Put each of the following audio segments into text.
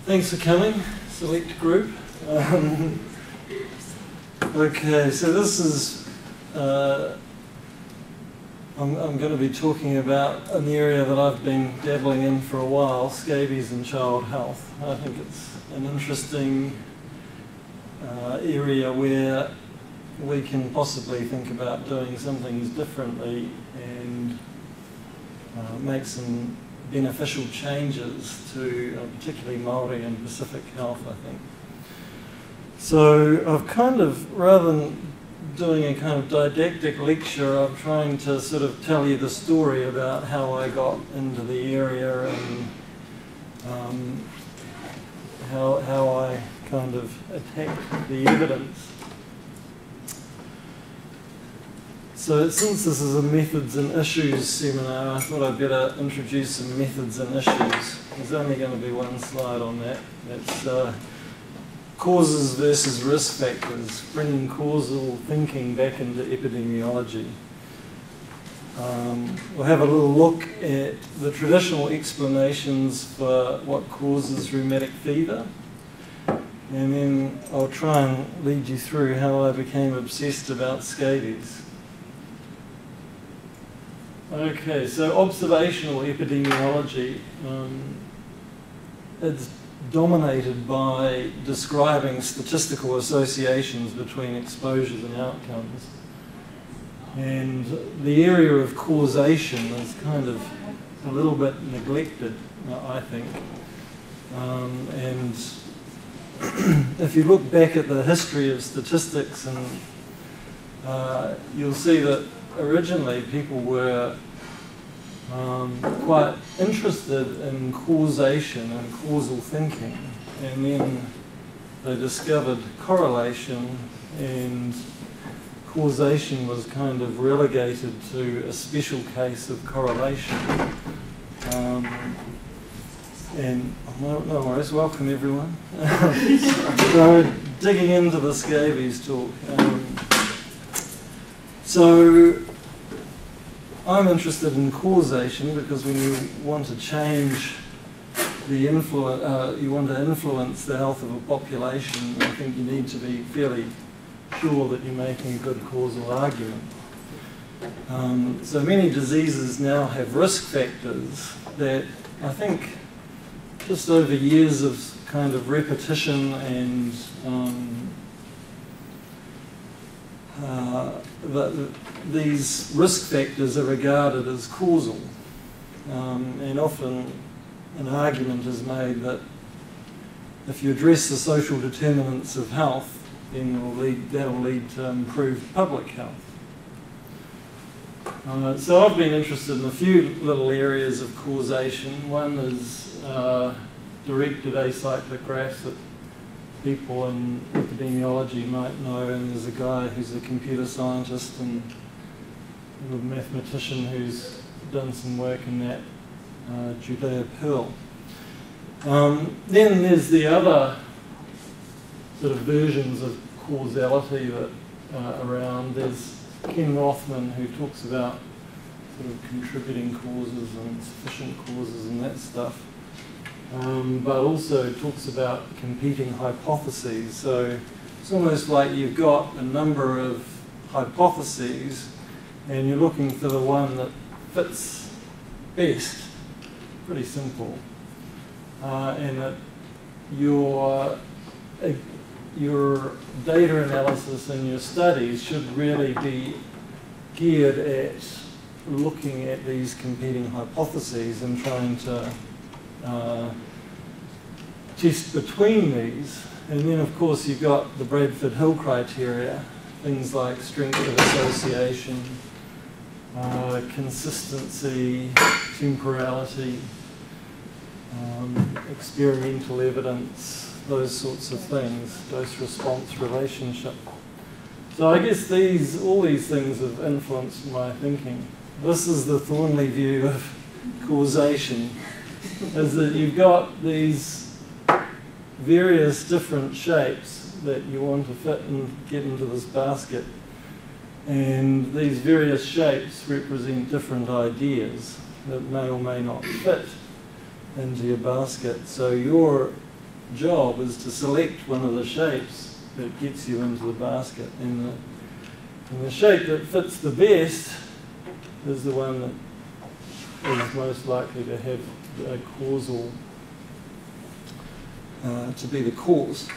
Thanks for coming, select group. Okay, so this is, I'm going to be talking about an area that I've been dabbling in for a while, scabies and child health. I think it's an interesting area where we can possibly think about doing some things differently and make some beneficial changes to particularly Māori and Pacific health, I think. So I've kind of, rather than doing a kind of didactic lecture, I'm trying to sort of tell you the story about how I got into the area and how I kind of attacked the evidence. So since this is a methods and issues seminar, I thought I'd better introduce some methods and issues. There's only going to be one slide on that. That's causes versus risk factors, bringing causal thinking back into epidemiology. We'll have a little look at the traditional explanations for what causes rheumatic fever. And then I'll try and lead you through how I became obsessed about scabies. Okay, so observational epidemiology is dominated by describing statistical associations between exposures and outcomes. And the area of causation is kind of a little bit neglected, I think. And if you look back at the history of statistics, and you'll see that originally people were quite interested in causation and causal thinking, and then they discovered correlation, and causation was kind of relegated to a special case of correlation. And no worries, welcome everyone. So digging into the scabies talk. So I'm interested in causation because when you want to change the influence, you want to influence the health of a population, I think you need to be fairly sure that you're making a good causal argument. So many diseases now have risk factors that I think just over years of kind of repetition and these risk factors are regarded as causal, and often an argument is made that if you address the social determinants of health, then that'll lead to improved public health. So I've been interested in a few little areas of causation. One is directed acyclic graphs that people in epidemiology might know, and there's a guy who's a computer scientist and a mathematician who's done some work in that, Judea Pearl. Then there's the other sort of versions of causality that are around. There's Ken Rothman, who talks about sort of contributing causes and sufficient causes and that stuff. But also talks about competing hypotheses. So it's almost like you've got a number of hypotheses and you're looking for the one that fits best. Pretty simple. And that your data analysis and your studies should really be geared at looking at these competing hypotheses and trying to test between these. And then of course you've got the Bradford-Hill criteria, things like strength of association, consistency, temporality, experimental evidence, those sorts of things, dose-response relationship. So I guess all these things have influenced my thinking. This is the Thornley view of causation, is that you've got these various different shapes that you want to fit and get into this basket. And these various shapes represent different ideas that may or may not fit into your basket. So your job is to select one of the shapes that gets you into the basket. And the shape that fits the best is the one that is most likely to have a causal, to be the cause.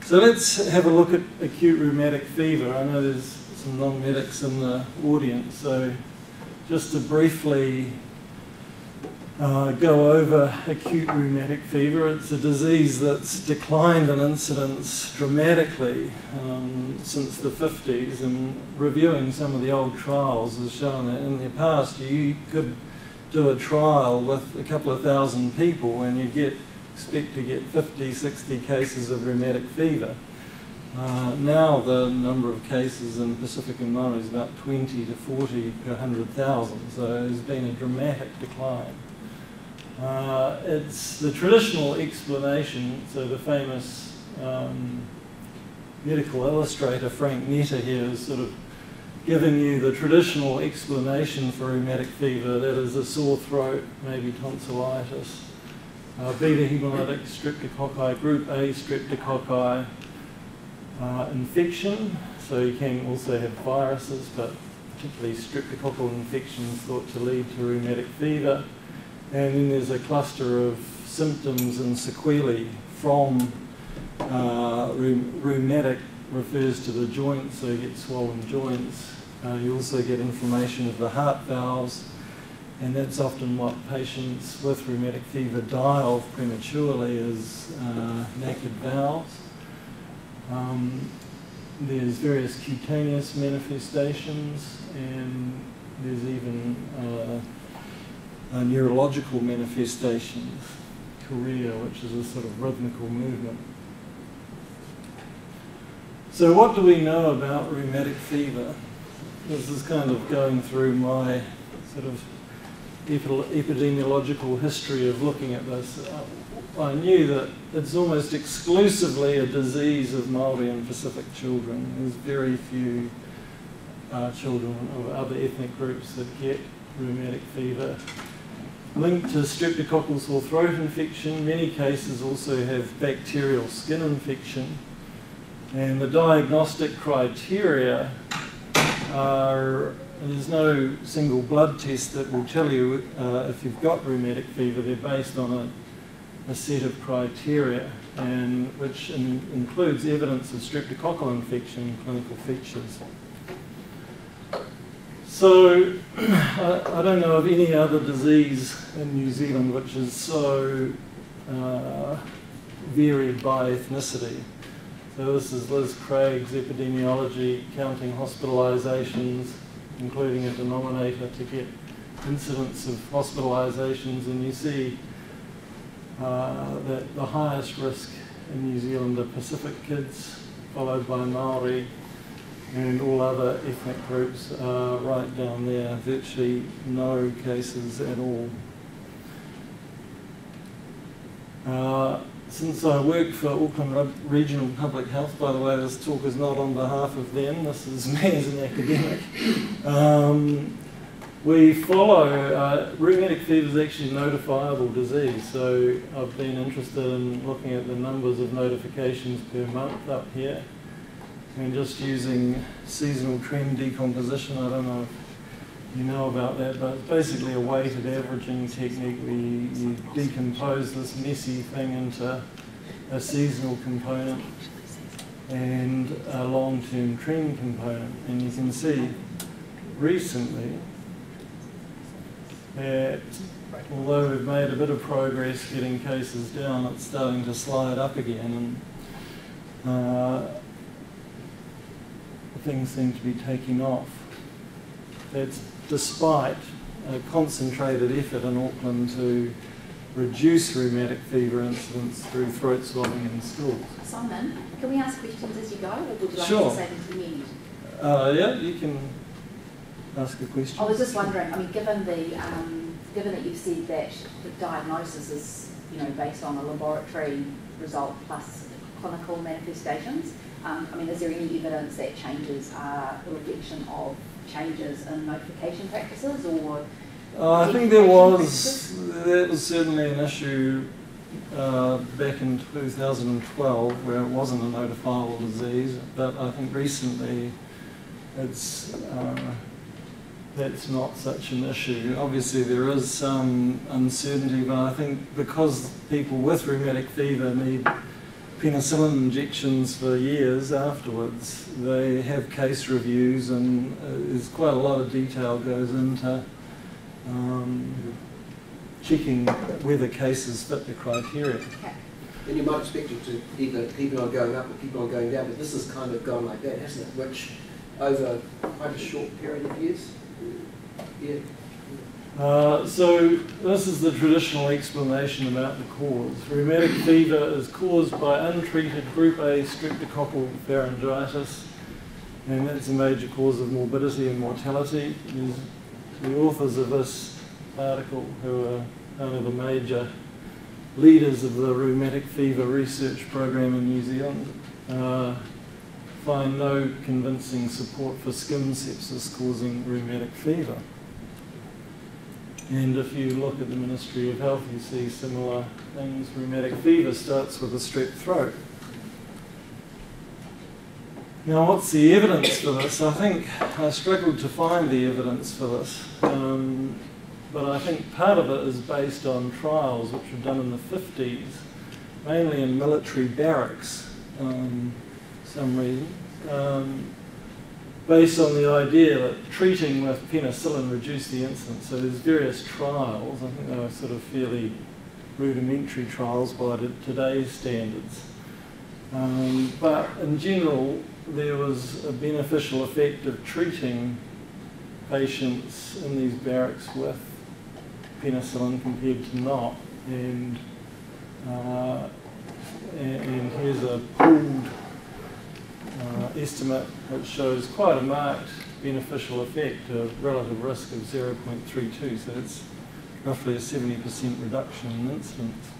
So let's have a look at acute rheumatic fever. I know there's some non-medics in the audience, so just to briefly go over acute rheumatic fever. It's a disease that's declined in incidence dramatically since the 50s, and reviewing some of the old trials has shown that in the past you could do a trial with a couple of thousand people and you expect to get 50, 60 cases of rheumatic fever. Now the number of cases in Pacific and Māori is about 20 to 40 per 100,000, so there's been a dramatic decline. It's the traditional explanation, so the famous medical illustrator Frank Netter here is sort of giving you the traditional explanation for rheumatic fever, that is a sore throat, maybe tonsillitis, beta hemolytic streptococci, group A streptococci, infection, so you can also have viruses, but particularly streptococcal infections thought to lead to rheumatic fever. And then there's a cluster of symptoms and sequelae from rheumatic refers to the joints, so you get swollen joints. You also get inflammation of the heart valves, and that's often what patients with rheumatic fever die of prematurely, is naked valves. There's various cutaneous manifestations, and there's even neurological manifestations, chorea, which is a sort of rhythmical movement. So what do we know about rheumatic fever? This is kind of going through my sort of epidemiological history of looking at this. I knew that it's almost exclusively a disease of Māori and Pacific children. There's very few children of other ethnic groups that get rheumatic fever. Linked to streptococcal sore throat infection, many cases also have bacterial skin infection. And the diagnostic criteria are, there's no single blood test that will tell you if you've got rheumatic fever. They're based on a set of criteria, and which includes evidence of streptococcal infection and clinical features. So I don't know of any other disease in New Zealand which is so varied by ethnicity. So this is Liz Craig's epidemiology, counting hospitalisations, including a denominator to get incidence of hospitalisations, and you see that the highest risk in New Zealand are Pacific kids, followed by Māori, and all other ethnic groups are right down there, virtually no cases at all. Since I work for Auckland Regional Public Health, by the way, this talk is not on behalf of them, this is me as an academic. We follow, rheumatic fever is actually a notifiable disease, so I've been interested in looking at the numbers of notifications per month up here, and just using seasonal trend decomposition. I don't know if you know about that, but it's basically a weighted averaging technique where you decompose this messy thing into a seasonal component and a long-term trend component. And you can see recently that although we've made a bit of progress getting cases down, it's starting to slide up again, and things seem to be taking off. That's despite a concentrated effort in Auckland to reduce rheumatic fever incidence through throat swelling in schools. Simon, can we ask questions as you go, or would you like Sure. to save them to the end? Yeah, you can ask a question. I was just wondering, I mean, given that you've said that the diagnosis is, based on a laboratory result plus clinical manifestations, I mean, is there any evidence that changes are a reflection of changes in notification practices, or I think that was certainly an issue back in 2012 where it wasn't a notifiable disease, but I think recently it's that's not such an issue. Obviously there is some uncertainty, but I think because people with rheumatic fever need penicillin injections for years afterwards, they have case reviews, and there's quite a lot of detail goes into checking whether cases fit the criteria. And you might expect it to either keep on going up or keep on going down, but this has kind of gone like that, hasn't it? Which over quite a short period of years. Yeah. So this is the traditional explanation about the cause. Rheumatic fever is caused by untreated group A streptococcal pharyngitis, and that's a major cause of morbidity and mortality. The authors of this article, who are one of the major leaders of the rheumatic fever research program in New Zealand, find no convincing support for skin sepsis causing rheumatic fever. And if you look at the Ministry of Health, you see similar things. Rheumatic fever starts with a strep throat. Now, what's the evidence for this? I think I struggled to find the evidence for this. But I think part of it is based on trials which were done in the 50s, mainly in military barracks, for some reason. Based on the idea that treating with penicillin reduced the incidence. So there's various trials. I think they were sort of fairly rudimentary trials by today's standards. But in general, there was a beneficial effect of treating patients in these barracks with penicillin compared to not. And here's a pooled estimate which shows quite a marked beneficial effect, a relative risk of 0.32, so it's roughly a 70% reduction in incidence.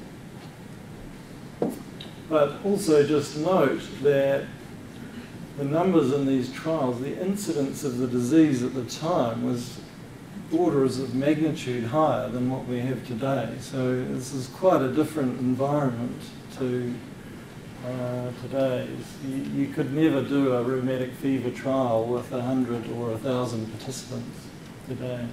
But also just note that the numbers in these trials, the incidence of the disease at the time was orders of magnitude higher than what we have today. So this is quite a different environment to today's. You could never do a rheumatic fever trial with 100 or 1,000 participants today.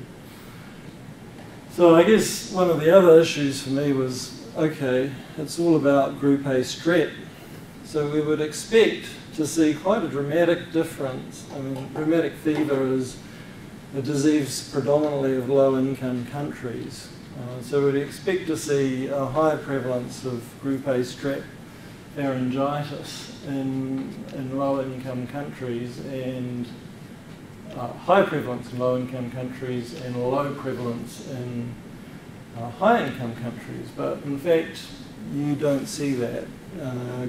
So I guess one of the other issues for me was, okay, it's all about group A strep. So we would expect to see quite a dramatic difference. I mean, rheumatic fever is a disease predominantly of low-income countries. So we'd expect to see a high prevalence of group A strep pharyngitis in low-income countries, and high prevalence in low-income countries and low prevalence in high-income countries. But in fact, you don't see that.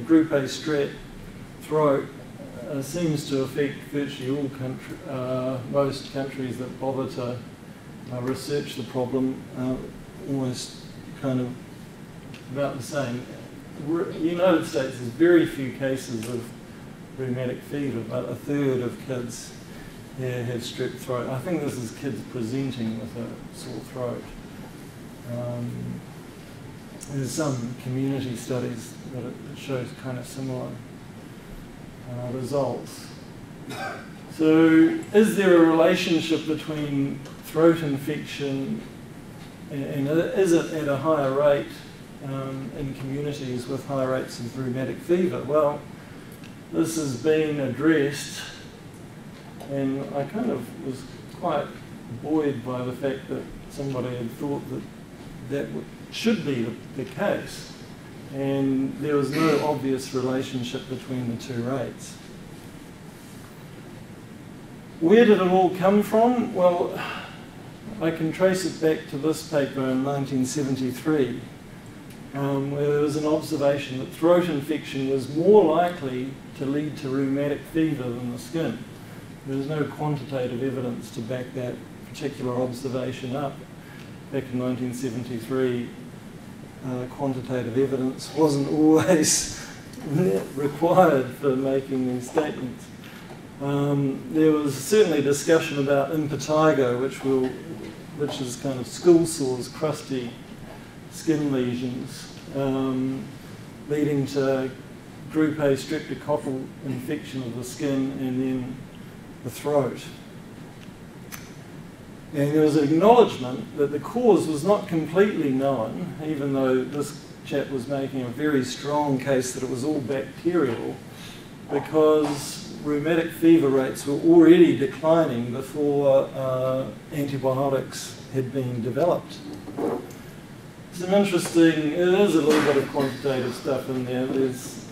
Group A strep throat seems to affect virtually all most countries that bother to research the problem, almost kind of about the same. United States has very few cases of rheumatic fever, but a third of kids here have strep throat. I think this is kids presenting with a sore throat. There's some community studies that it shows kind of similar results. So is there a relationship between throat infection and is it at a higher rate in communities with high rates of rheumatic fever? Well, this has been addressed, and I kind of was quite buoyed by the fact that somebody had thought that should be the case, and there was no obvious relationship between the two rates. Where did it all come from? Well, I can trace it back to this paper in 1973, where there was an observation that throat infection was more likely to lead to rheumatic fever than the skin. There was no quantitative evidence to back that particular observation up. Back in 1973, quantitative evidence wasn't always required for making these statements. There was certainly discussion about Impetigo, which is kind of school sores, crusty skin lesions, leading to group A streptococcal infection of the skin and then the throat. And there was an acknowledgement that the cause was not completely known, even though this chap was making a very strong case that it was all bacterial, because rheumatic fever rates were already declining before antibiotics had been developed. Some interesting, it is a little bit of quantitative stuff in there. There's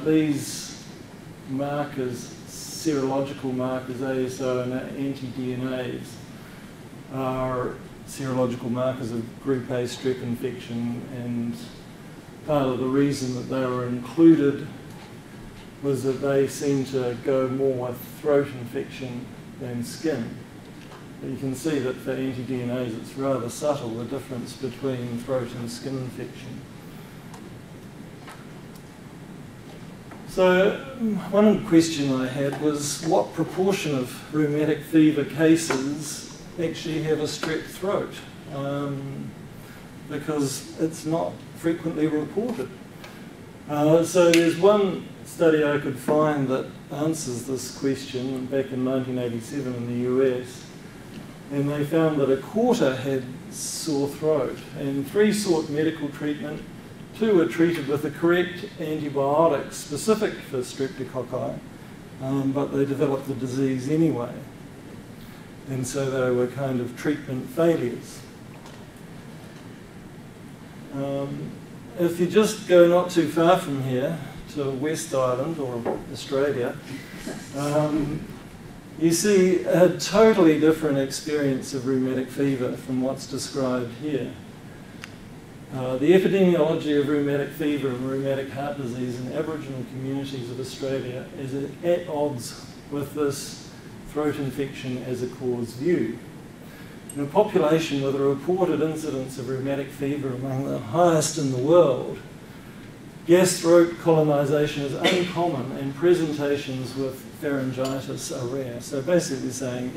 these markers, serological markers, ASO and anti-DNAs, are serological markers of group A strep infection, and part of the reason that they were included was that they seem to go more with throat infection than skin. But you can see that for anti-DNAs it's rather subtle, the difference between throat and skin infection. So one question I had was, what proportion of rheumatic fever cases actually have a strep throat? Because it's not frequently reported. So there's one study I could find that answers this question back in 1987 in the US, and they found that a quarter had sore throat, and 3 sought medical treatment, 2 were treated with the correct antibiotics specific for streptococci, but they developed the disease anyway. And so they were kind of treatment failures. If you just go not too far from here to West Island or Australia, you see a totally different experience of rheumatic fever from what's described here. The epidemiology of rheumatic fever and rheumatic heart disease in Aboriginal communities of Australia is at odds with this throat infection as a cause view. In a population with a reported incidence of rheumatic fever among the highest in the world, gas throat colonisation is uncommon and presentations with pharyngitis are rare. So basically saying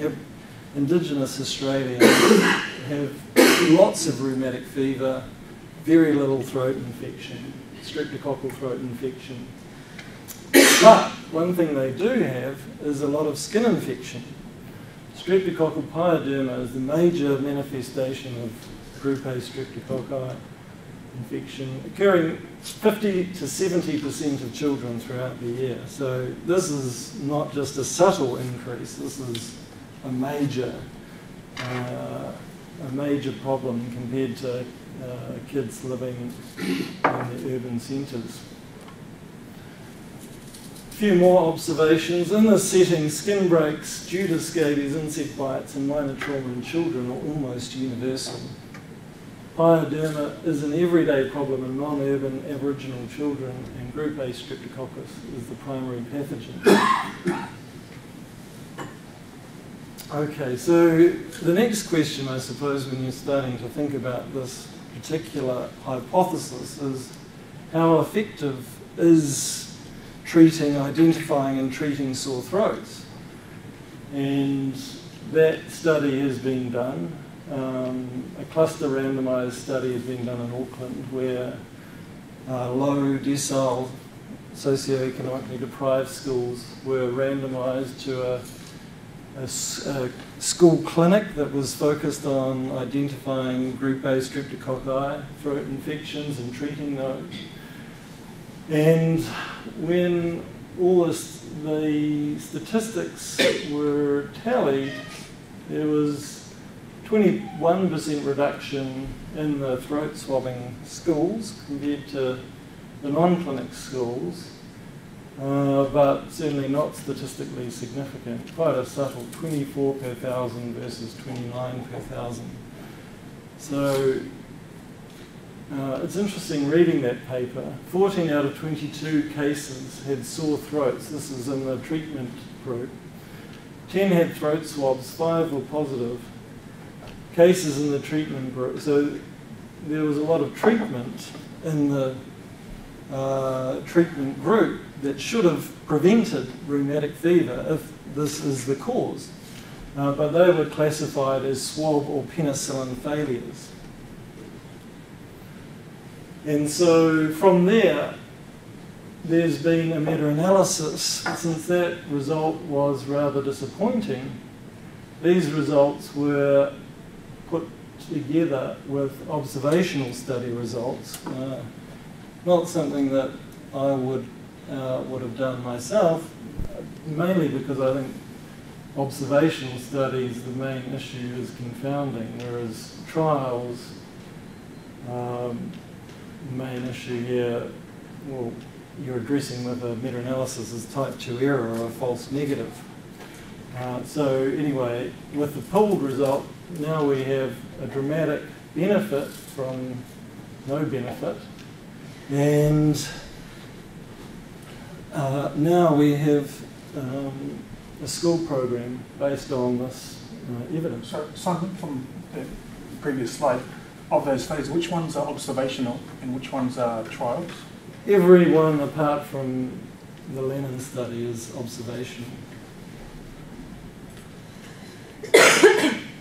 Indigenous Australians have lots of rheumatic fever, very little throat infection, streptococcal throat infection. But one thing they do have is a lot of skin infection. Streptococcal pyoderma is the major manifestation of group A streptococci infection, occurring 50 to 70% of children throughout the year. So this is not just a subtle increase, this is a major problem compared to kids living in the urban centres. A few more observations. In this setting, skin breaks due to scabies, insect bites and minor trauma in children are almost universal. Pyoderma is an everyday problem in non-urban Aboriginal children, and group A streptococcus is the primary pathogen. Okay, so the next question, I suppose, when you're starting to think about this particular hypothesis is, how effective is identifying and treating sore throats? And that study has been done. A cluster randomised study has been done in Auckland where low decile socioeconomically deprived schools were randomised to a school clinic that was focused on identifying group A streptococci, throat infections and treating those. And when all the statistics were tallied, there was 21% reduction in the throat swabbing schools compared to the non-clinic schools, but certainly not statistically significant. Quite a subtle 24 per 1,000 versus 29 per 1,000. So it's interesting reading that paper. 14 out of 22 cases had sore throats. This is in the treatment group. 10 had throat swabs, 5 were positive. Cases in the treatment group. So there was a lot of treatment in the treatment group that should have prevented rheumatic fever if this is the cause. But they were classified as swab or penicillin failures. And so from there's been a meta-analysis. Since that result was rather disappointing, these results were put together with observational study results. Not something that I would have done myself, mainly because I think observational studies, the main issue is confounding, whereas trials, the main issue here, well, you're addressing with a meta-analysis is type 2 error or a false negative. So anyway, with the pooled result, now we have a dramatic benefit from no benefit, and now we have a school program based on this evidence. So, Simon, from the previous slide, of those studies, which ones are observational and which ones are trials? Every one apart from the Lennon study is observational.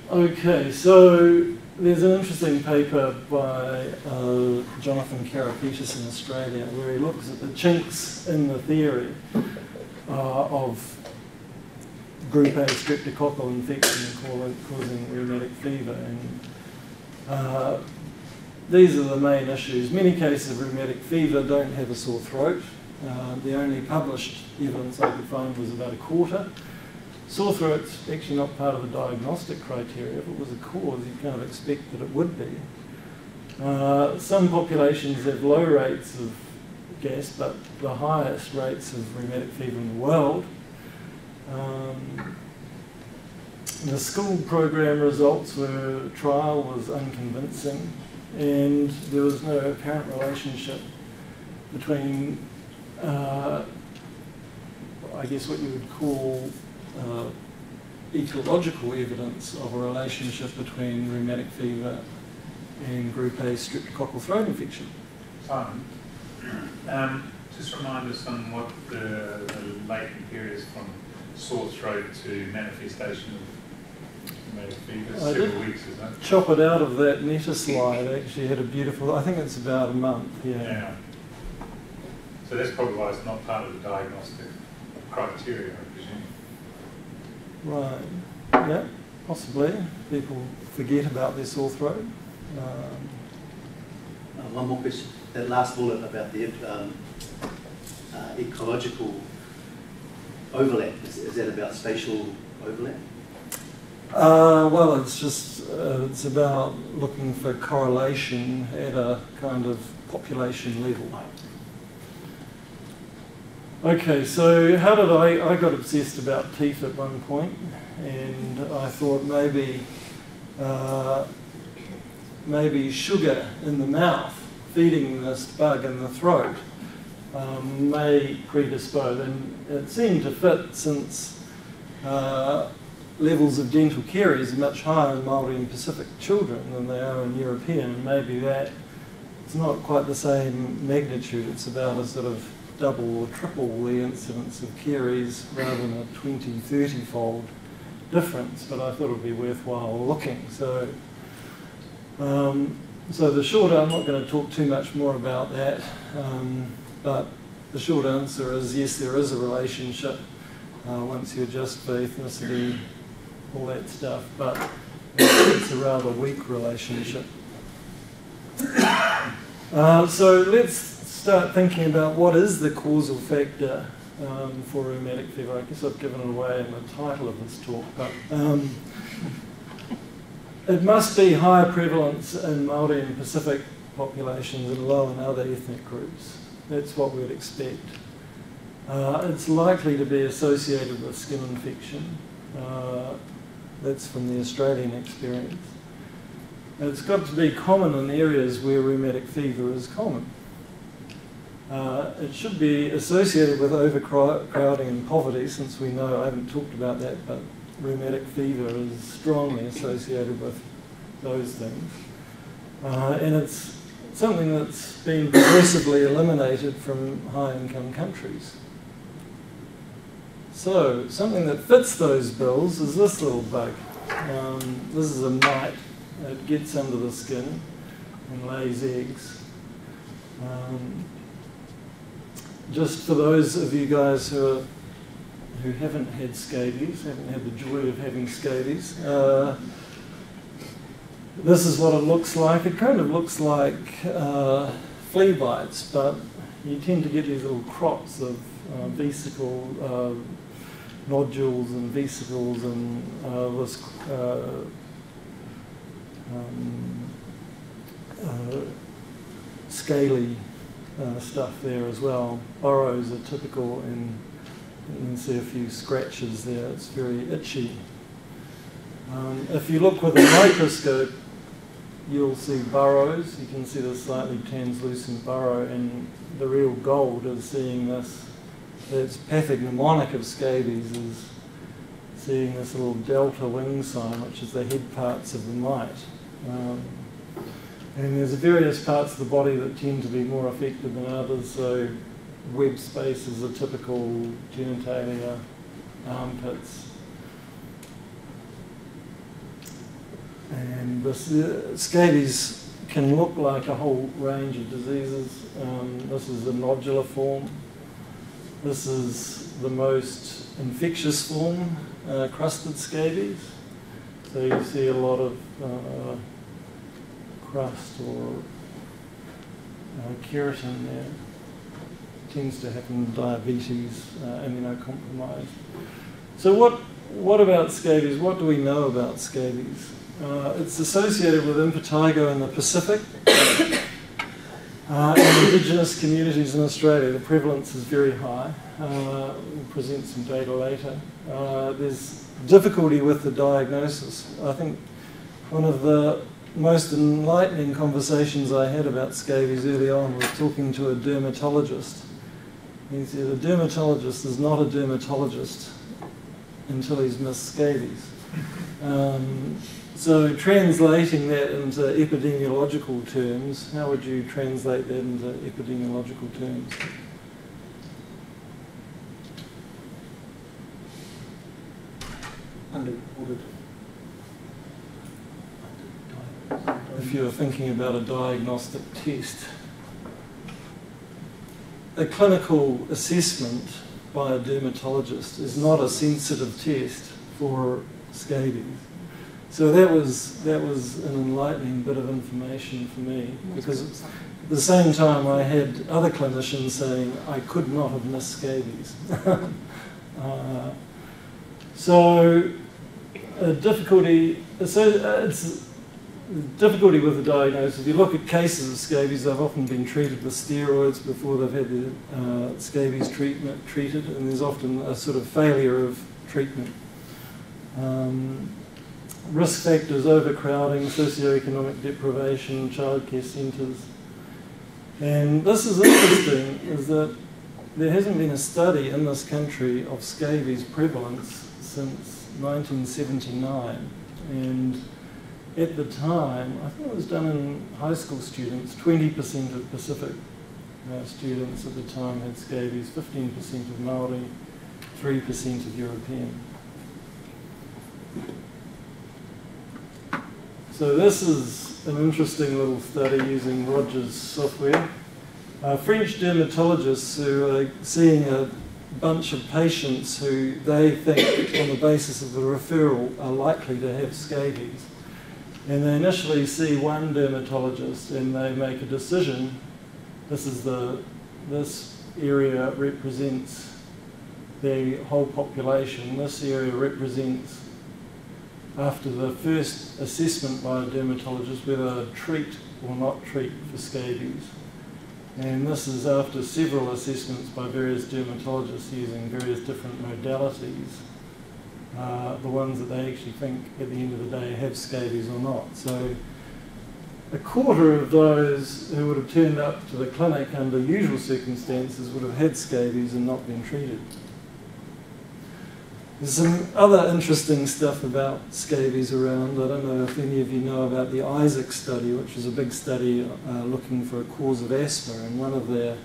Okay, so there's an interesting paper by Jonathan Karapetis in Australia where he looks at the chinks in the theory of group A streptococcal infection causing rheumatic fever. And these are the main issues. Many cases of rheumatic fever don't have a sore throat. The only published evidence I could find was about a quarter. Sore throat's actually not part of the diagnostic criteria. If it was a cause, you'd kind of expect that it would be. Some populations have low rates of gas, but the highest rates of rheumatic fever in the world. The school program results were trial was unconvincing, and there was no apparent relationship between, I guess, what you would call etiological evidence of a relationship between rheumatic fever and group A streptococcal throat infection. Simon, just remind us on what the latent period is from sore throat to manifestation of rheumatic fever. Several weeks, isn't it? Chop it out of that meta slide. I actually had a beautiful, I think it's about a month, yeah. So that's probably why it's not part of the diagnostic criteria, I presume. Right, yeah, possibly. People forget about their sore throat. One more question. That last bullet about the ecological overlap, is that about spatial overlap? Well, it's just, it's about looking for correlation at a kind of population level. Okay, so how did I got obsessed about teeth at one point, and I thought maybe sugar in the mouth, feeding this bug in the throat, may predispose, and it seemed to fit since levels of dental caries are much higher in Māori and Pacific children than they are in European, and maybe that it's not quite the same magnitude, it's about a sort of double or triple the incidence of caries rather than a 20, 30-fold difference, but I thought it would be worthwhile looking. So, so the short, I'm not going to talk too much more about that, but the short answer is yes, there is a relationship once you adjust for ethnicity, all that stuff, but it's a rather weak relationship. So let's start thinking about what is the causal factor for rheumatic fever. I guess I've given it away in the title of this talk, but it must be higher prevalence in Māori and Pacific populations and low in other ethnic groups. That's what we'd expect. It's likely to be associated with skin infection. That's from the Australian experience. It's got to be common in areas where rheumatic fever is common. It should be associated with overcrowding and poverty, since we know, I haven't talked about that, but rheumatic fever is strongly associated with those things. And it's something that's been progressively eliminated from high-income countries. So, something that fits those bills is this little bug. This is a mite. It gets under the skin and lays eggs. Just for those of you guys who haven't had scabies, haven't had the joy of having scabies, this is what it looks like. It kind of looks like flea bites, but you tend to get these little crops of vesicle nodules and vesicles and this scaly stuff there as well. Burrows are typical, and you can see a few scratches there. It's very itchy. If you look with a microscope, you'll see burrows. You can see the slightly translucent burrow, and the real gold is seeing this. It's pathognomonic of scabies is seeing this little delta wing sign, which is the head parts of the mite. And there's various parts of the body that tend to be more affected than others. So web space is a typical genitalia, armpits. And this, scabies can look like a whole range of diseases. This is the nodular form. This is the most infectious form, crusted scabies. So you see a lot of crust or keratin there. Tends to happen in diabetes, immunocompromised. So what about scabies? What do we know about scabies? It's associated with Impetigo in the Pacific and indigenous communities in Australia. The prevalence is very high. We'll present some data later. There's difficulty with the diagnosis. I think one of the most enlightening conversations I had about scabies early on was talking to a dermatologist. He said a dermatologist is not a dermatologist until he's missed scabies. So translating that into epidemiological terms, how would you translate that into epidemiological terms? Underreported. If you're thinking about a diagnostic test, a clinical assessment by a dermatologist is not a sensitive test for scabies. So that was an enlightening bit of information for me, because at the same time I had other clinicians saying I could not have missed scabies. It's difficulty with the diagnosis. If you look at cases of scabies, they've often been treated with steroids before they've had the scabies treated, and there's often a sort of failure of treatment. Risk factors, overcrowding, socioeconomic deprivation, childcare centres. And this is interesting, is that there hasn't been a study in this country of scabies prevalence since 1979. And at the time, I think it was done in high school students, 20% of Pacific students at the time had scabies, 15% of Maori, 3% of European. So this is an interesting little study using Rogers software. French dermatologists who are seeing a bunch of patients who they think, on the basis of the referral, are likely to have scabies. And they initially see one dermatologist and they make a decision. This area represents the whole population. This area represents, after the first assessment by a dermatologist, whether to treat or not treat for scabies. And this is after several assessments by various dermatologists using various different modalities, the ones that they actually think at the end of the day have scabies or not. So a quarter of those who would have turned up to the clinic under usual circumstances would have had scabies and not been treated. There's some other interesting stuff about scabies around. I don't know if any of you know about the Isaac study, which is a big study looking for a cause of asthma, and one of their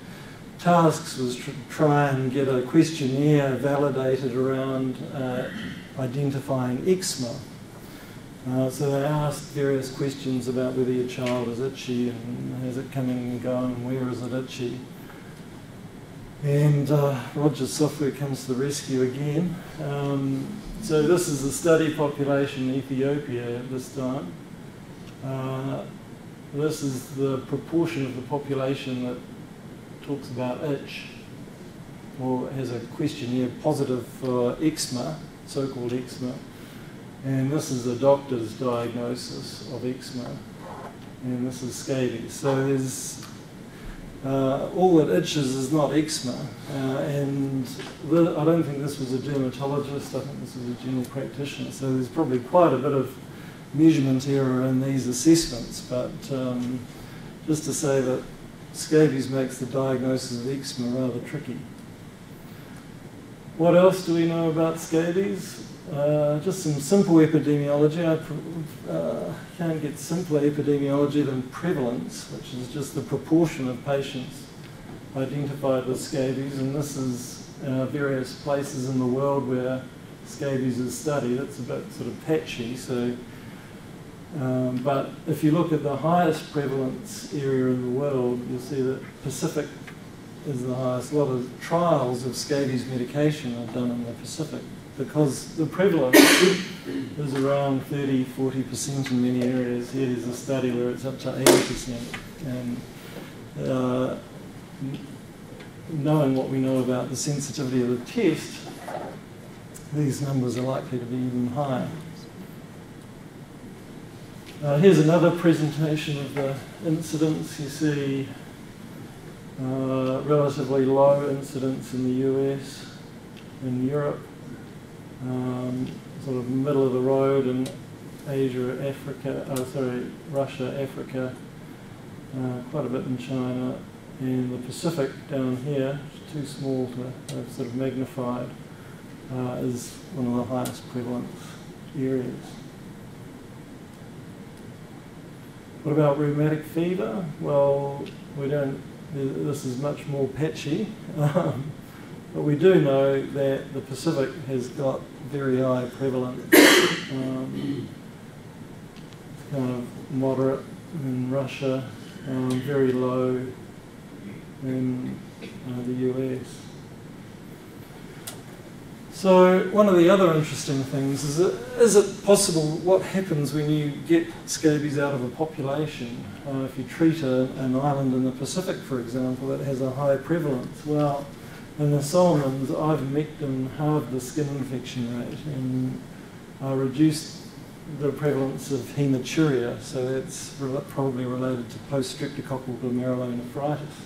tasks was to try and get a questionnaire validated around identifying eczema. So they asked various questions about whether your child is itchy and is it coming and going, and where is it itchy. And Roger's software comes to the rescue again. So this is the study population in Ethiopia at this time. This is the proportion of the population that talks about itch, or has a questionnaire positive for eczema, so-called eczema. And this is the doctor's diagnosis of eczema. And this is scabies. So there's all that itches is not eczema. And I don't think this was a dermatologist, I think this was a general practitioner. So there's probably quite a bit of measurement error in these assessments. But just to say that scabies makes the diagnosis of eczema rather tricky. What else do we know about scabies? Just some simple epidemiology. I can't get simpler epidemiology than prevalence, which is just the proportion of patients identified with scabies. And this is various places in the world where scabies is studied. It's a bit sort of patchy. So, but if you look at the highest prevalence area in the world, you'll see that Pacific is the highest. A lot of trials of scabies medication are done in the Pacific, because the prevalence is around 30–40% in many areas. Here is a study where it's up to 80%. And knowing what we know about the sensitivity of the test, these numbers are likely to be even higher. Here's another presentation of the incidence. You see relatively low incidence in the US, in Europe, sort of middle of the road in Asia, Africa, Russia, Africa, quite a bit in China, and the Pacific down here, too small to have sort of magnified, is one of the highest prevalence areas. What about rheumatic fever? Well, this is much more patchy. But we do know that the Pacific has got very high prevalence. It's kind of moderate in Russia, very low in the US. So one of the other interesting things is it possible, what happens when you get scabies out of a population? If you treat an island in the Pacific, for example, that has a high prevalence, well, in the Solomons, ivermectin halved the skin infection rate and reduced the prevalence of hematuria, so that's probably related to post-streptococcal glomerulonephritis.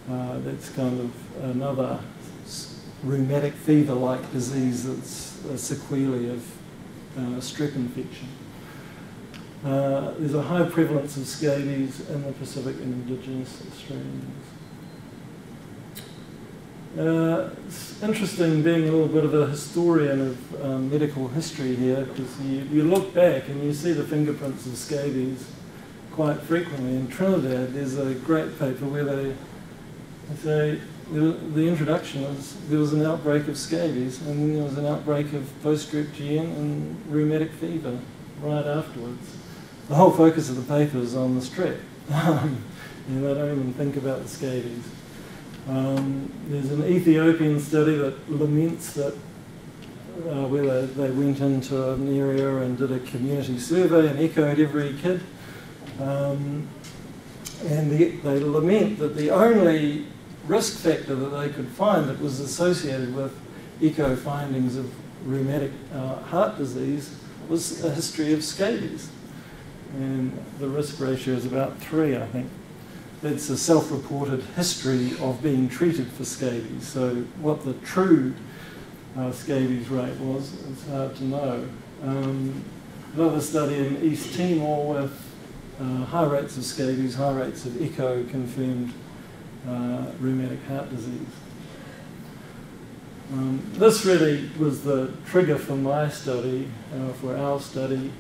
That's kind of another rheumatic fever-like disease that's a sequelae of strep infection. There's a high prevalence of scabies in the Pacific and indigenous Australians. It's interesting being a little bit of a historian of medical history here, because you look back and you see the fingerprints of scabies quite frequently. In Trinidad, there's a great paper where they say the introduction was there was an outbreak of scabies, and then there was an outbreak of post-strep GN and rheumatic fever right afterwards. The whole focus of the paper is on the strep. And they don't even think about the scabies. There's an Ethiopian study that laments that where they went into an area and did a community survey and echoed every kid. And they lament that the only risk factor that they could find that was associated with echo findings of rheumatic heart disease was a history of scabies. And the risk ratio is about 3, I think. That's a self-reported history of being treated for scabies. So what the true scabies rate was, it's hard to know. Another study in East Timor with high rates of scabies, high rates of echo confirmed rheumatic heart disease. This really was the trigger for my study, for our study.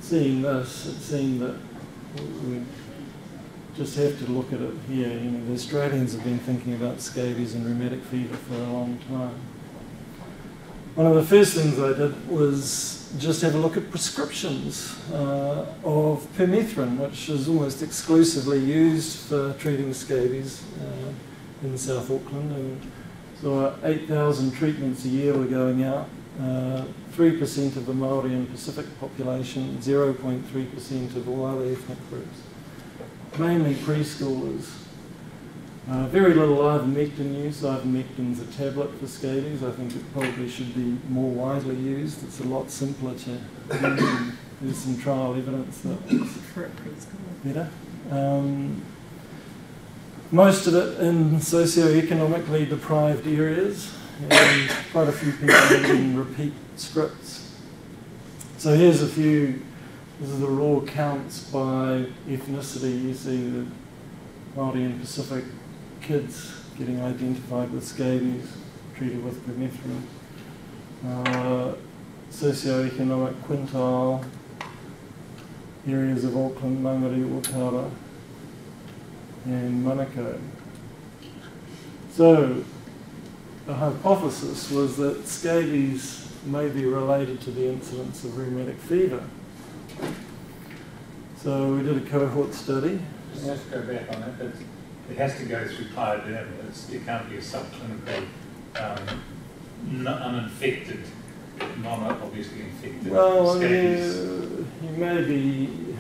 Seeing this, it seemed that we just have to look at it here. You know, the Australians have been thinking about scabies and rheumatic fever for a long time. one of the first things I did was just have a look at prescriptions of permethrin, which is almost exclusively used for treating scabies in South Auckland. And so 8,000 treatments a year were going out. 3% of the Māori and Pacific population, 0.3% of all other ethnic groups. Mainly preschoolers. Very little ivermectin use. Ivermectin's a tablet for scabies. I think it probably should be more widely used. It's a lot simpler to use. There's some trial evidence that it's better. Most of it in socioeconomically deprived areas, and quite a few people using repeat scripts. So here's a few. This is the raw counts by ethnicity. You see the Māori and Pacific kids getting identified with scabies, treated with permethrin. Socioeconomic quintile, areas of Auckland, Mangere, Otara, and Manukau. So the hypothesis was that scabies may be related to the incidence of rheumatic fever. So we did a cohort study. Just go back on it. It has to go through pyoderma. It can't be a subclinical, uninfected, non-obviously infected scabies. You may be,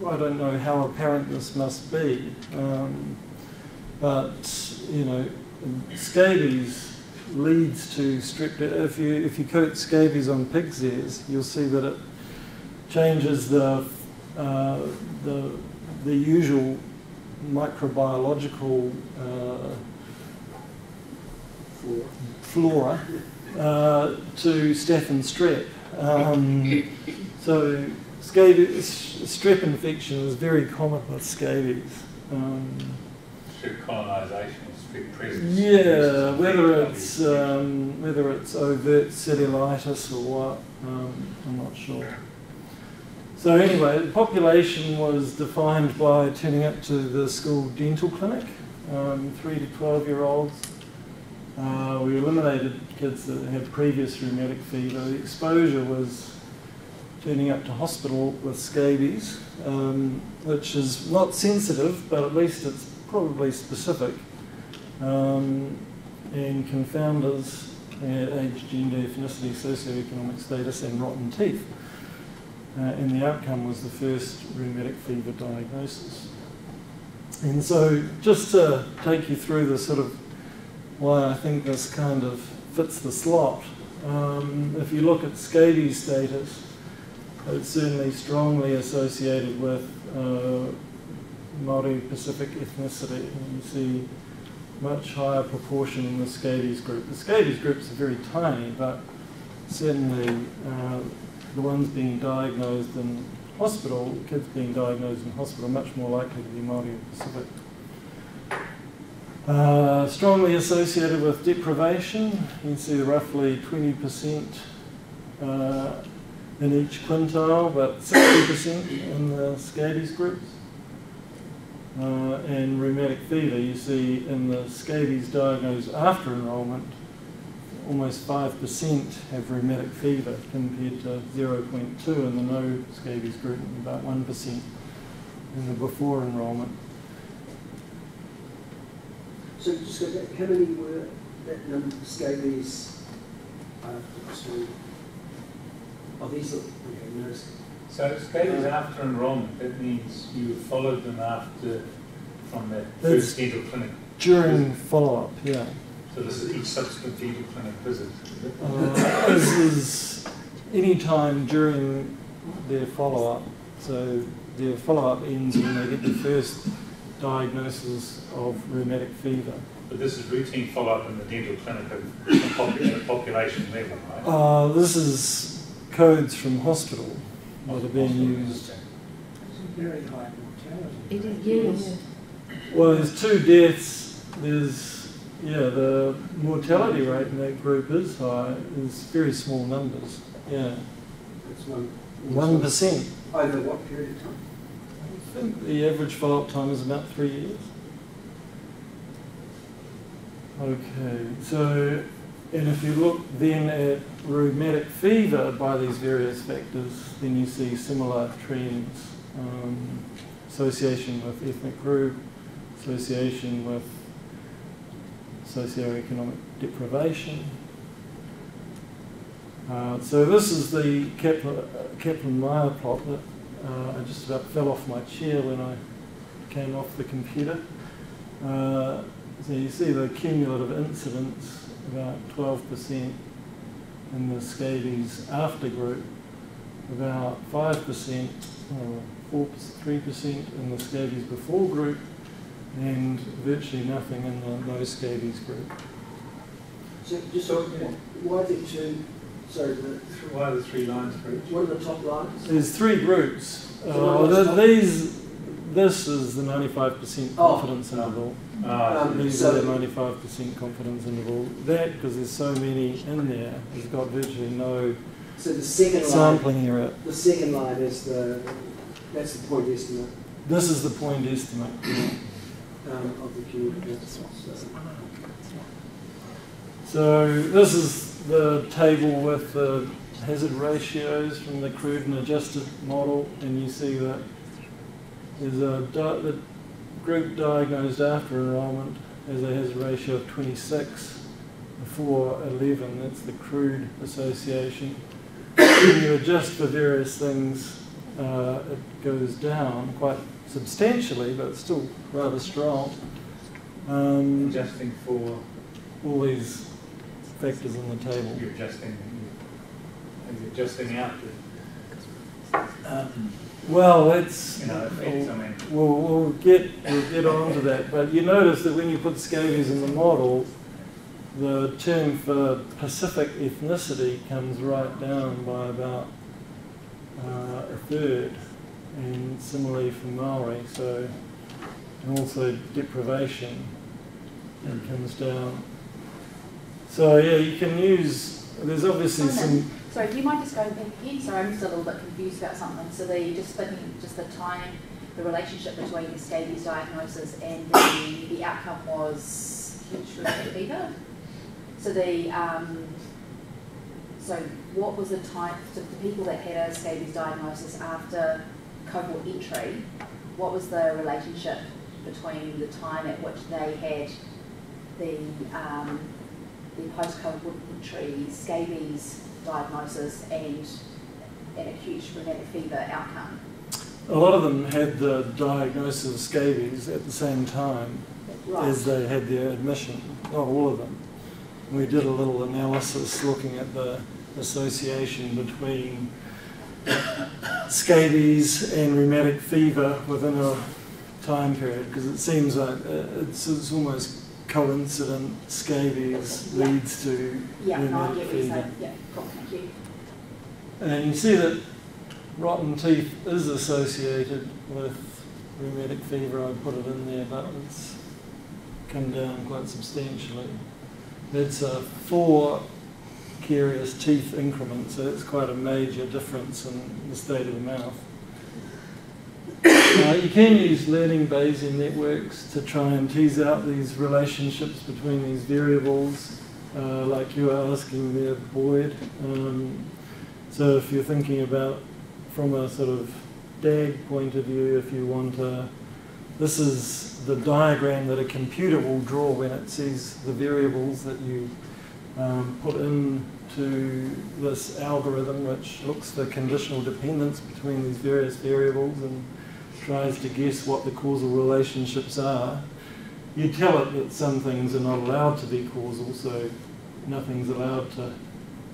I don't know how apparent this must be, but, you know, scabies leads to strep. If you coat scabies on pig's ears, you'll see that it changes the usual microbiological flora to staph and strep. So strep infection is very common with scabies. Colonisation is present. Yeah, whether it's overt cellulitis or what, I'm not sure. So anyway, the population was defined by turning up to the school dental clinic, 3 to 12-year-olds. We eliminated kids that had previous rheumatic fever. The exposure was turning up to hospital with scabies, which is not sensitive, but at least it's probably specific. And confounders, age, gender, ethnicity, socioeconomic status, and rotten teeth. And the outcome was the first rheumatic fever diagnosis. And so just to take you through the sort of why I think this kind of fits the slot, if you look at scabies status, it's certainly strongly associated with Māori Pacific ethnicity. And you see much higher proportion in the scabies group. The scabies groups are very tiny, but certainly the ones being diagnosed in hospital, kids being diagnosed in hospital, are much more likely to be Māori and Pacific. Strongly associated with deprivation. You can see roughly 20% in each quintile, but 60% in the scabies groups. And rheumatic fever, you see in the scabies diagnosed after enrolment, almost 5% have rheumatic fever compared to 0.2 in the no scabies group and about 1% in the before enrolment. So just go back, how many were that number of scabies? These are, okay, notice. So scabies after enrolment, that means you followed them after, from that first dental clinic? During follow-up, yeah. So this is each subsequent dental clinic visit? This is any time during their follow-up. So their follow-up ends when they get the first diagnosis of rheumatic fever. But this is routine follow-up in the dental clinic at a population level, right? This is codes from hospital that are being used. It's a very high mortality. It is, yes. Well, there's 2 deaths. There's, yeah, the mortality rate in that group is high. It's very small numbers. Yeah. It's 1%. Over what period of time? I think the average follow-up time is about 3 years. Okay, so And if you look then at rheumatic fever by these various factors, then you see similar trends. Association with ethnic group, association with socioeconomic deprivation. So this is the Kaplan-Meier plot that I just about fell off my chair when I came off the computer. So you see the cumulative incidence, about 12% in the scabies after group, about 5% or 3% in the scabies before group, and virtually nothing in the no scabies group. So just why are there two? Sorry, Why are the 3 lines for each? what are the top lines? There's 3 groups. This is the 95% confidence interval. These so are the 95% confidence interval. That, because there's so many in there, has got virtually no so the second sampling error. The second line is that's the point estimate This is the point estimate. of the cumulative. So this is the table with the hazard ratios from the crude and adjusted model, and you see that there's the group diagnosed after enrolment has a hazard ratio of 26, before 11, that's the crude association. When you adjust for various things, it goes down quite substantially, but still rather strong. Adjusting for, All these factors in the table. you're adjusting out the, Well, it's effects, I mean. we'll get on to that. But you notice that when you put scabies in the model, the term for Pacific ethnicity comes right down by about a third, and similarly for Maori. So, and also deprivation, it comes down. So yeah, you can use. There's obviously some. Sorry, do you mind just going back again? Sorry, I'm just a little bit confused about something. So just the time, the relationship between the scabies diagnosis and the outcome was acute rheumatic fever. So what was the time, so the people that had a scabies diagnosis after cohort entry, what was the relationship between the time at which they had the post-cohort entry scabies diagnosis and an acute rheumatic fever outcome? A lot of them had the diagnosis of scabies at the same time as they had their admission. Not all of them. We did a little analysis looking at the association between scabies and rheumatic fever within a time period, because it seems like it's almost coincident. Scabies leads to rheumatic fever. Yeah, cool, thank you. And you see that rotten teeth is associated with rheumatic fever. I put it in there, but it's come down quite substantially. That's 4 carious teeth increments, so it's quite a major difference in the state of the mouth. You can use learning Bayesian networks to try and tease out these relationships between these variables, like you were asking there, Boyd. So if you're thinking about from a sort of DAG point of view, if you want to, this is the diagram that a computer will draw when it sees the variables that you put into this algorithm, which looks for conditional dependence between these various variables and tries to guess what the causal relationships are. You tell it that some things are not allowed to be causal, so nothing's allowed to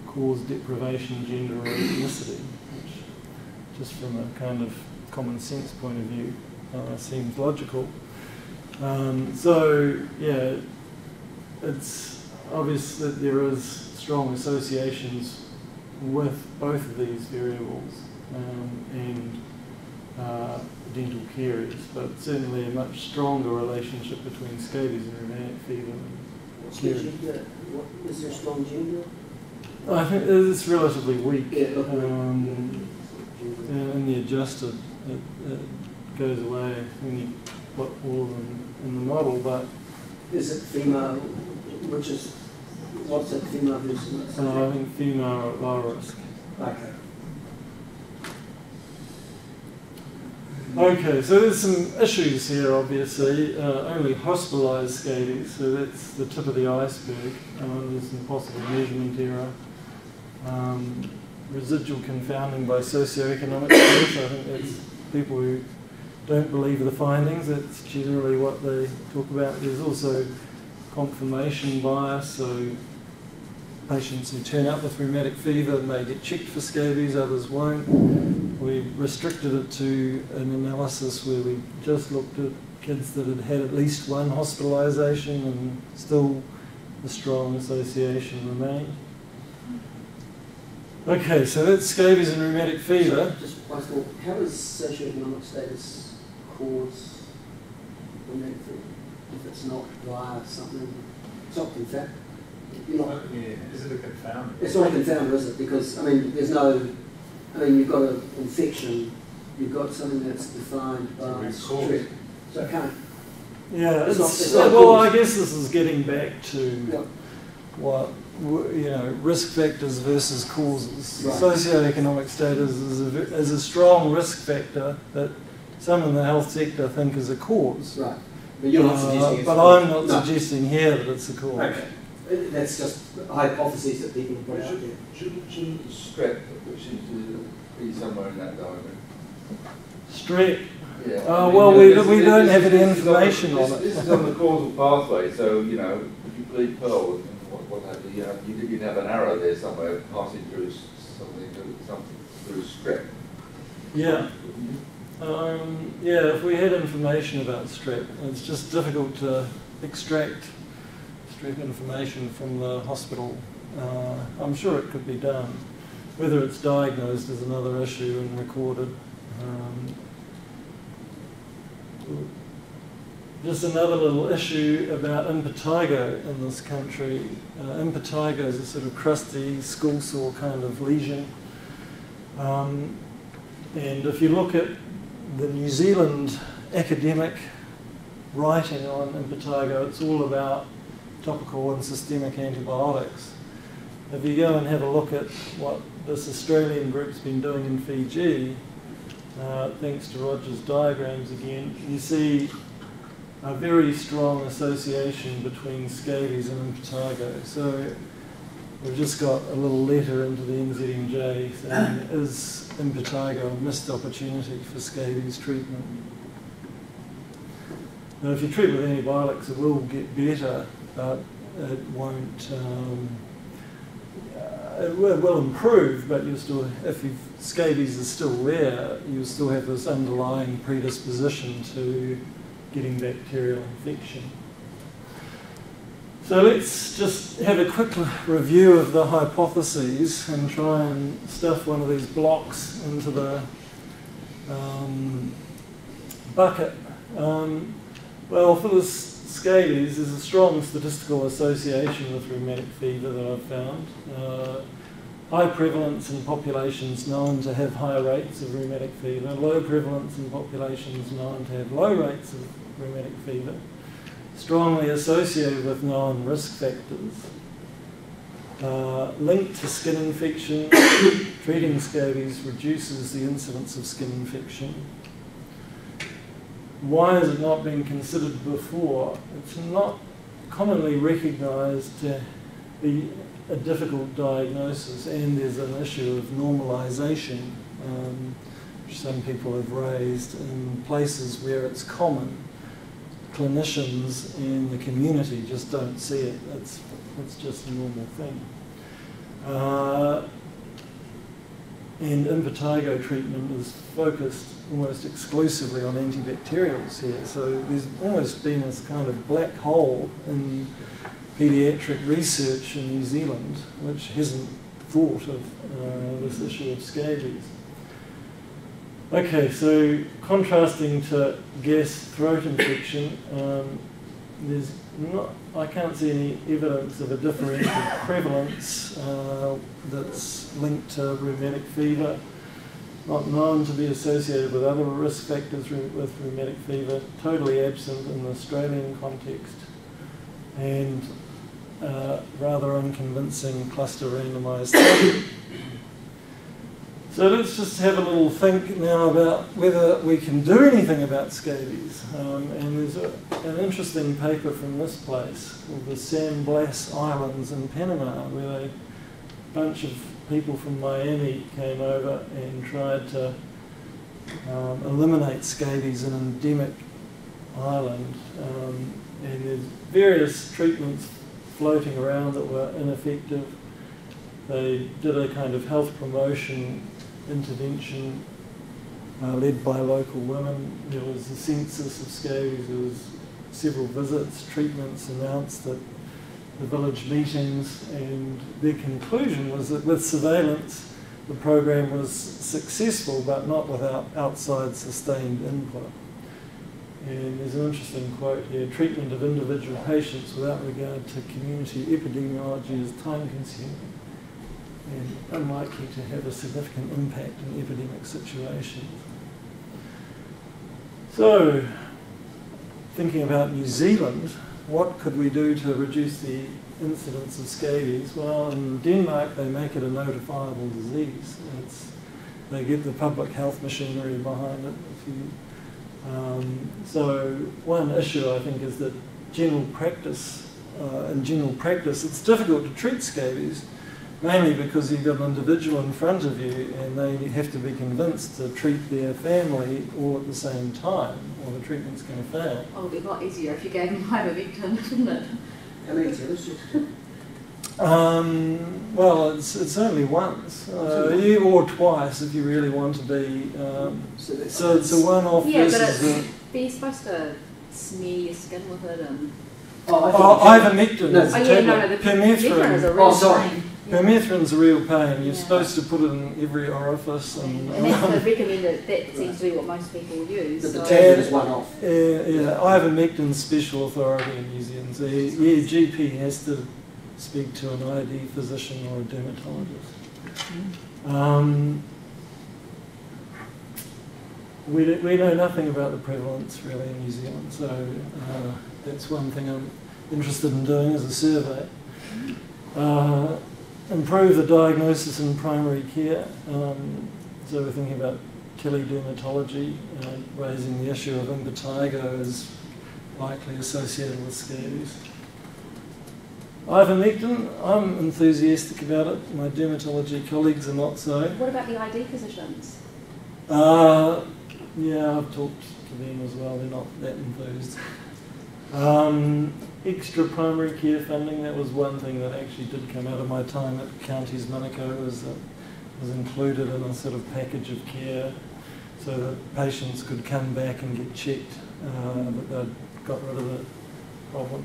cause deprivation, gender, or ethnicity, which, just from a kind of common sense point of view, seems logical. So, yeah, it's obvious that there is strong associations with both of these variables and dental caries, but certainly a much stronger relationship between scabies and rheumatic fever. Is there strong gender? I think it's relatively weak. Yeah, in the adjusted, it goes away when you put all of them in the model, but is it female, which is What's that, female versus I think female are at lower risk. Okay. Okay, so there's some issues here, obviously. Only hospitalised scabies, so that's the tip of the iceberg. There's some possible measurement error. Residual confounding by socioeconomic status. I think that's people who don't believe the findings. That's generally what they talk about. There's also confirmation bias, so patients who turn up with rheumatic fever may get checked for scabies, others won't. We restricted it to an analysis where we just looked at kids that had had at least one hospitalisation and still the strong association remained. Okay, so that's scabies and rheumatic fever. Just one small, how does socioeconomic status cause rheumatic fever? If it's not via something, it's not confounded. Is it a confound? It's not a confounder, is it? Because, I mean, there's no, I mean, you've got an infection, you've got something that's defined by strep. So it can't. Yeah, it's not well, cause. I guess this is getting back to Yeah. what, risk factors versus causes. Right. Socioeconomic status is a strong risk factor that some in the health sector think is a cause. Right. But you're not suggesting it's but a cause. I'm not No. suggesting here that it's a cause. Okay. That's just hypotheses that people put out there. Shouldn't strep, which seems to be somewhere in that diagram? Strep. Yeah. Well, we don't have any information on it. This is on the causal pathway, so, if you bleed pearls, what have you, you'd have an arrow there somewhere passing through something through strep. Yeah. If we had information about strep, it's just difficult to extract strep information from the hospital. I'm sure it could be done. Whether it's diagnosed is another issue and recorded. Just another little issue about impetigo in this country. Impetigo is a sort of crusty, school sore kind of lesion. And if you look at the New Zealand academic writing on impetigo, it's all about topical and systemic antibiotics. If you go and have a look at what this Australian group's been doing in Fiji, thanks to Roger's diagrams again, you see a very strong association between scabies and impetigo. So we've just got a little letter into the NZMJ saying, is impetigo a missed opportunity for scabies treatment? Now, if you treat with antibiotics, it will get better, but it won't. It will improve, but you still, if scabies is still there, you still have this underlying predisposition to getting bacterial infection. So let's just have a quick review of the hypotheses and try and stuff one of these blocks into the bucket. Well, for the scabies, there's a strong statistical association with rheumatic fever that I've found. High prevalence in populations known to have high rates of rheumatic fever, low prevalence in populations known to have low rates of rheumatic fever, strongly associated with known risk factors, linked to skin infection. Treating scabies reduces the incidence of skin infection. Why has it not been considered before? It's not commonly recognised to be a difficult diagnosis, and there's an issue of normalisation, which some people have raised in places where it's common. Clinicians in the community just don't see it. It's just a normal thing. And impetigo treatment is focused almost exclusively on antibacterials here. So there's almost been this kind of black hole in paediatric research in New Zealand, which hasn't thought of this issue of scabies. Okay, so contrasting to gas throat infection, there's not, I can't see any evidence of a differential prevalence that's linked to rheumatic fever, not known to be associated with other risk factors with rheumatic fever, totally absent in the Australian context. And rather unconvincing cluster randomised study. So let's just have a little think now about whether we can do anything about scabies. And there's an interesting paper from this place called the San Blas Islands in Panama, where a bunch of people from Miami came over and tried to eliminate scabies in an endemic island. And there's various treatments floating around that were ineffective. They did a kind of health promotion intervention led by local women. There was a census of scabies, there was several visits, treatments announced at the village meetings, and their conclusion was that with surveillance the program was successful but not without outside sustained input. And there's an interesting quote here: treatment of individual patients without regard to community epidemiology is time consuming and unlikely to have a significant impact in epidemic situations. So, thinking about New Zealand, what could we do to reduce the incidence of scabies? Well, in Denmark they make it a notifiable disease. They get the public health machinery behind it. So one issue I think is that in general practice it's difficult to treat scabies, mainly because you've got an individual in front of you and they have to be convinced to treat their family all at the same time, or the treatment's going to fail. Oh, it'd be a lot easier if you gave them ivermectin, wouldn't it? How many times? Well, it's only once, or twice if you really want to be. So it's a one-off. Yeah, versus but you're supposed to smear your skin with it and. Ivermectin. No. Is a Oh yeah, tablet. no, the permethrin is a real pain. Yeah. Permethrin's a real pain. You're Yeah. supposed to put it in every orifice, and that's the recommended. That seems to be what most people use. But the So. tablet is one off. ivermectin's special authority in New Zealand. So GP has to speak to an ID physician or a dermatologist. We know nothing about the prevalence really in New Zealand, so that's one thing I'm interested in doing as a survey. Improve the diagnosis in primary care. So we're thinking about teledermatology, raising the issue of Impetigo as likely associated with scabies. Ivermectin, I'm enthusiastic about it. My dermatology colleagues are not so. What about the ID physicians? Yeah, I've talked to them as well. They're not that enthused. Extra primary care funding, that was one thing that actually did come out of my time at Counties Manukau, was included in a sort of package of care so that patients could come back and get checked, but they'd got rid of the problem.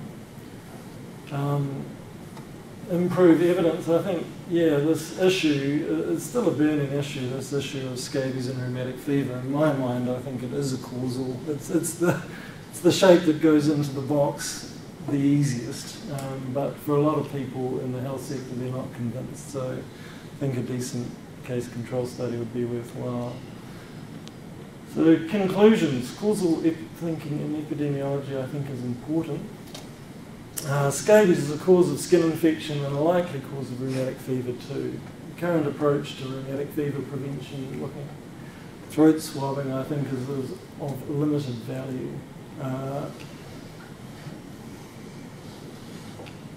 Improve evidence. I think, yeah, this issue, it's still a burning issue, this issue of scabies and rheumatic fever. In my mind, I think it is a causal. It's the shape that goes into the box the easiest, but for a lot of people in the health sector, they're not convinced. So I think a decent case control study would be worthwhile. So conclusions. Causal thinking in epidemiology, I think, is important. Scabies is a cause of skin infection and a likely cause of rheumatic fever too. The current approach to rheumatic fever prevention, looking at throat swabbing, I think is of limited value.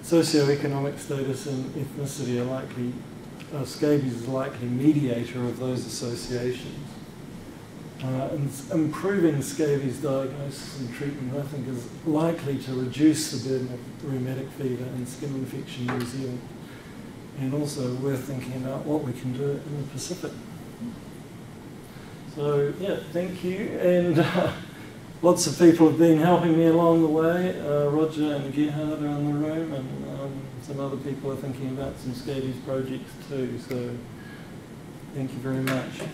Socioeconomic status and ethnicity are likely, scabies is a likely mediator of those associations. And improving scabies diagnosis and treatment, I think, is likely to reduce the burden of rheumatic fever and skin infection in New Zealand, and also worth thinking about what we can do in the Pacific. So, yeah, thank you, and lots of people have been helping me along the way. Roger and Gerhard are in the room, and some other people are thinking about some scabies projects too, so thank you very much.